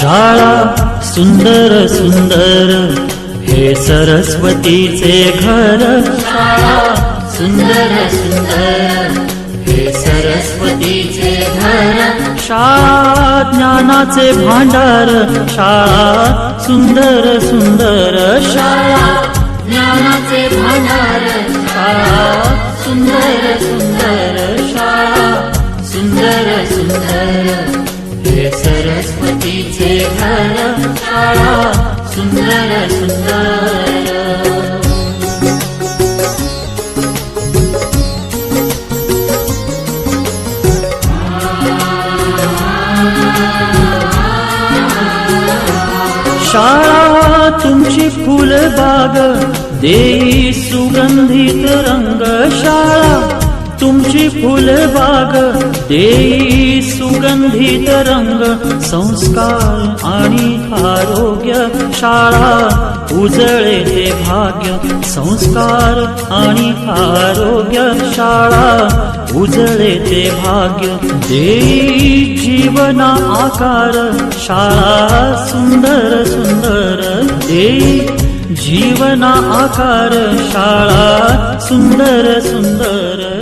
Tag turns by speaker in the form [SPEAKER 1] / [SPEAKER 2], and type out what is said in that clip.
[SPEAKER 1] शाळा सुंदर सुंदर हे सरस्वतीचे घर. शाळा सुंदर सुंदर हे सरस्वतीचे घर. शाळा ज्ञानाचे भांडार. शाळा सुंदर सुंदर. शाळा ज्ञानाचे भांडार. शाळा सुंदर सुंदर. शाळा सुंदर सुंदर हे सरस्वतीचे घर. शाळा सुंदर सुंदर. शाळा तुमची फुलबाग देई सुगंधित रंग. शाळा तुमची फुलबाग देई सुगंधित रंग. संस्कार आणि आरोग्य शाळा उजळे ते भाग्य. संस्कार आणि आरोग्य शाळा उजळे ते भाग्य. देई जीवना आकार. शाळा सुंदर सुंदर देई जीवना आकार. शाळा सुंदर सुंदर.